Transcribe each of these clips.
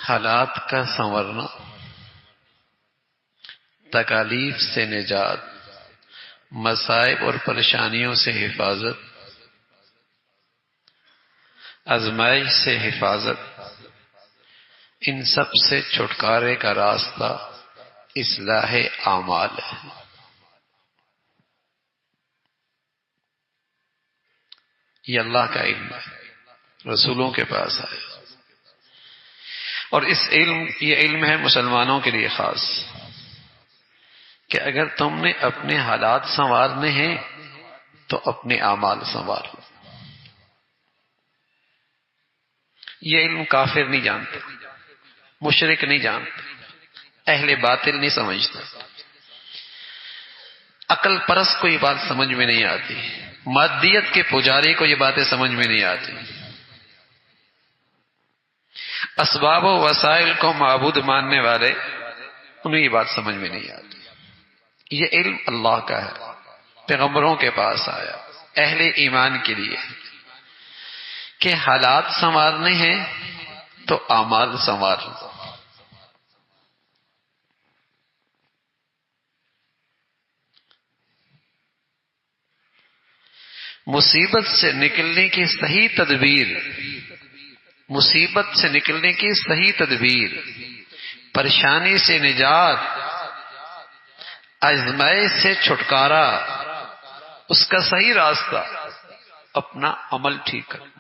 حالات کا سنورنا، تکالیف سے نجات، مصائب اور پریشانیوں سے حفاظت، آزمائش سے حفاظت، ان سب سے چھٹکارے کا راستہ اصلاح اعمال ہے۔ یہ اللہ کا علم ہے، رسولوں کے پاس آیا، اور یہ علم ہے مسلمانوں کے لیے خاص، کہ اگر تم نے اپنے حالات سنوارنے ہیں تو اپنے اعمال سنوارو۔ یہ علم کافر نہیں جانتے، مشرک نہیں جانتے، اہل باطل نہیں سمجھتا، عقل پرست کو یہ بات سمجھ میں نہیں آتی، مادیت کے پجاری کو یہ باتیں سمجھ میں نہیں آتی، اسباب و وسائل کو معبود ماننے والے انہیں یہ بات سمجھ میں نہیں آتی۔ یہ علم اللہ کا ہے، پیغمبروں کے پاس آیا اہل ایمان کے لیے، کہ حالات سنوارنے ہیں تو اعمال سنوار لو۔ مصیبت سے نکلنے کی صحیح تدبیر، مصیبت سے نکلنے کی صحیح تدبیر، پریشانی سے نجات، آزمائش سے چھٹکارا، اس کا صحیح راستہ اپنا عمل ٹھیک کرنا۔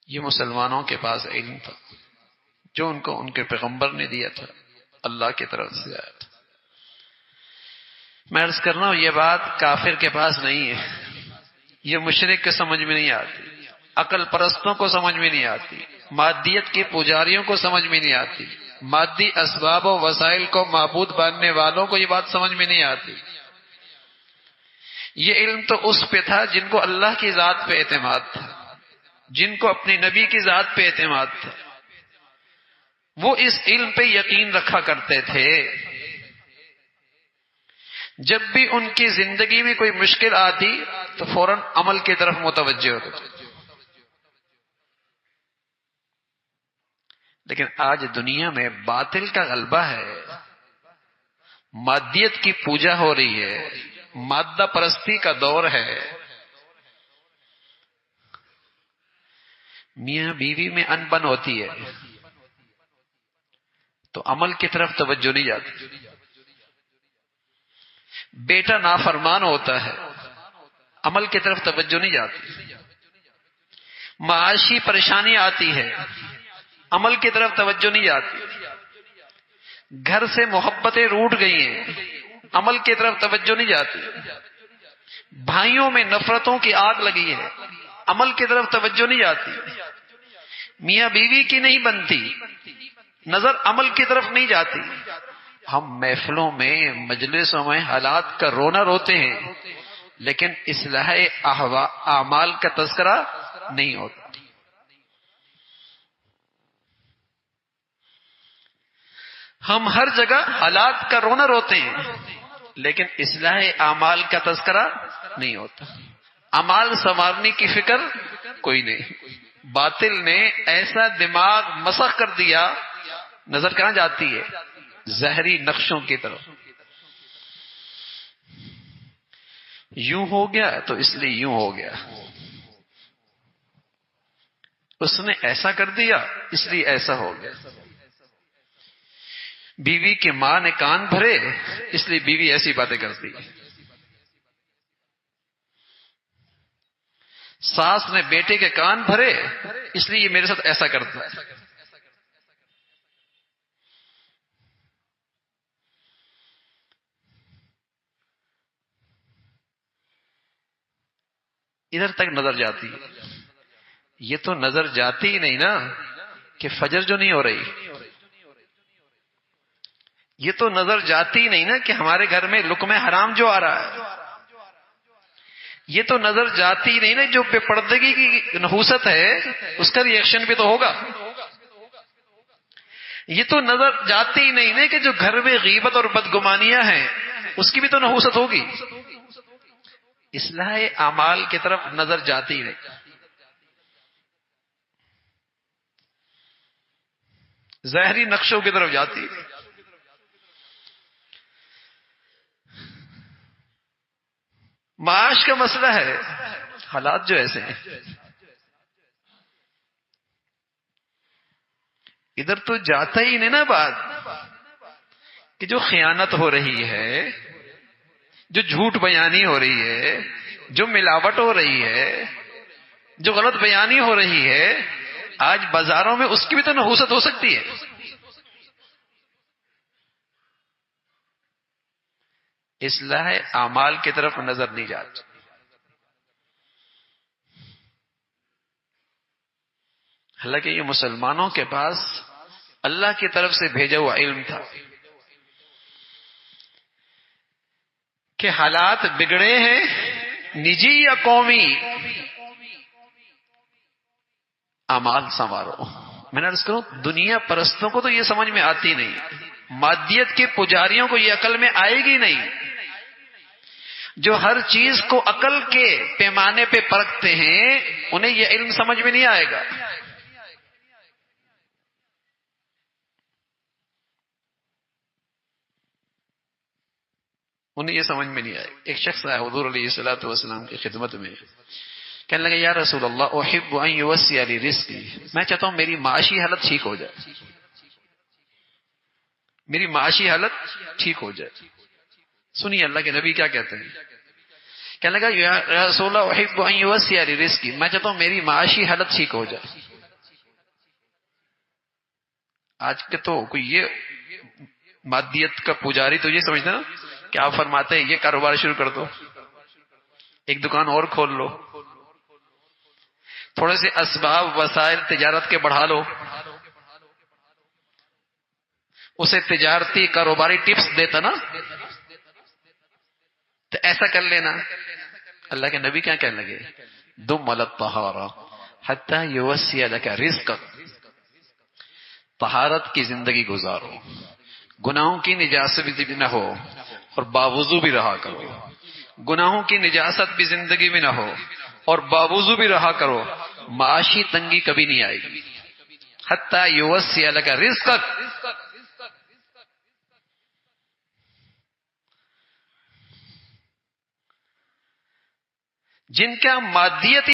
یہ مسلمانوں کے پاس علم تھا جو ان کو ان کے پیغمبر نے دیا تھا، اللہ کی طرف سے آیا تھا۔ میں عرض کر رہا ہوں یہ بات کافر کے پاس نہیں ہے، یہ مشرک کے سمجھ میں نہیں آتی، عقل پرستوں کو سمجھ میں نہیں آتی، مادیت کے پجاریوں کو سمجھ میں نہیں آتی، مادی اسباب و وسائل کو معبود ماننے والوں کو یہ بات سمجھ میں نہیں آتی۔ یہ علم تو اس پہ تھا جن کو اللہ کی ذات پہ اعتماد تھا، جن کو اپنے نبی کی ذات پہ اعتماد تھا، وہ اس علم پہ یقین رکھا کرتے تھے۔ جب بھی ان کی زندگی میں کوئی مشکل آتی تو فوراً عمل کی طرف متوجہ ہوتے تھے۔ لیکن آج دنیا میں باطل کا غلبہ ہے، مادیت کی پوجا ہو رہی ہے، مادہ پرستی کا دور ہے، میاں بیوی میں انبن ہوتی ہے تو عمل کی طرف توجہ نہیں جاتی، بیٹا نافرمان ہوتا ہے عمل کی طرف توجہ نہیں جاتی، معاشی پریشانی آتی ہے عمل کی طرف توجہ نہیں جاتی، گھر سے محبتیں روٹ گئی ہیں عمل کی طرف توجہ نہیں جاتی، بھائیوں میں نفرتوں کی آگ لگی ہے عمل کی طرف توجہ نہیں جاتی، میاں بیوی کی نہیں بنتی، نظر عمل کی طرف نہیں جاتی۔ ہم محفلوں میں مجلسوں میں حالات کا رونا روتے ہیں لیکن اصلاح اعمال کا تذکرہ نہیں ہوتا۔ ہم ہر جگہ حالات کا رونا روتے ہیں لیکن اصلاح اعمال کا تذکرہ نہیں ہوتا، اعمال سنوارنے کی فکر کوئی نہیں۔ باطل نے ایسا دماغ مسخ کر دیا، نظر کہاں جاتی ہے؟ زہری نقشوں کی طرف۔ یوں ہو گیا تو اس لیے یوں ہو گیا، اس نے ایسا کر دیا اس لیے ایسا ہو گیا، بیوی کے ماں نے کان بھرے اس لیے بیوی ایسی باتیں کرتی، ساس نے بیٹے کے کان بھرے اس لیے یہ میرے ساتھ ایسا کرتا ہے۔ ادھر تک نظر جاتی ہے، یہ تو نظر جاتی ہی نہیں نا کہ فجر جو نہیں ہو رہی، یہ تو نظر جاتی ہی نہیں نا کہ ہمارے گھر میں لقمہ حرام جو آ رہا ہے، یہ تو نظر جاتی ہی نہیں نا جو بے پردگی کی نحوست ہے اس کا ریئیکشن بھی تو ہوگا، یہ تو نظر جاتی ہی نہیں نا کہ جو گھر میں غیبت اور بدگمانیاں ہیں اس کی بھی تو نحوست ہوگی۔ اصلاح اعمال کی طرف نظر جاتی نہیں، ظاہری نقشوں کی طرف جاتی ہے۔ معاش کا مسئلہ ہے، حالات جو ایسے ہیں، ادھر تو جاتا ہی نہیں نا بات کہ جو خیانت ہو رہی ہے، جو جھوٹ بیانی ہو رہی ہے، جو ملاوٹ ہو رہی ہے، جو غلط بیانی ہو رہی ہے، آج بازاروں میں اس کی بھی تو نحوست ہو سکتی ہے۔ اصلاح اعمال کی طرف نظر نہیں جاتی۔ حالانکہ یہ مسلمانوں کے پاس اللہ کی طرف سے بھیجا ہوا علم تھا کہ حالات بگڑے ہیں، نجی یا قومی، اعمال سنوارو۔ میں نے عرض کروں دنیا پرستوں کو تو یہ سمجھ میں آتی نہیں، مادیت کے پجاریوں کو یہ عقل میں آئے گی نہیں، جو ہر چیز کو عقل کے پیمانے پہ پرکھتے ہیں انہیں یہ علم سمجھ میں نہیں آئے گا۔ انہیں یہ سمجھ میں نہیں آئے۔ ایک شخص آیا حضور علیہ الصلوۃ والسلام کی خدمت میں، کہنے لگا یا رسول اللہ احب ان یوسع لی رزقی، میں چاہتا ہوں میری معاشی حالت ٹھیک ہو جائے، میری معاشی حالت ٹھیک ہو جائے۔ سنیے اللہ کے نبی کیا کہتے ہیں، کہنے لگا یا رسول اللہ احب ان یوسع لی رزقی، میں چاہتا ہوں میری معاشی حالت ٹھیک ہو جائے۔ آج کے تو کوئی یہ مادیت کا پجاری تو یہ سمجھتا نا کہ آپ فرماتے ہیں یہ کاروبار شروع کر دو، ایک دکان اور کھول لو، تھوڑے سے اسباب وسائل تجارت کے بڑھا لو، اسے تجارتی کاروباری ٹپس دیتا نا تو ایسا کر لینا۔ اللہ کے نبی کیا کہنے لگے، دم علی الطہارہ حتی یوسع لک رزقک، طہارت کی زندگی گزارو، گناہوں کی نجاست بھی نہ ہو اور باوضو بھی رہا کرو، گناہوں کی نجاست بھی زندگی میں نہ ہو اور باوضو بھی رہا کرو، معاشی تنگی کبھی نہیں آئے گی۔ حتی یوسع لک رزقک، جن کا مادیت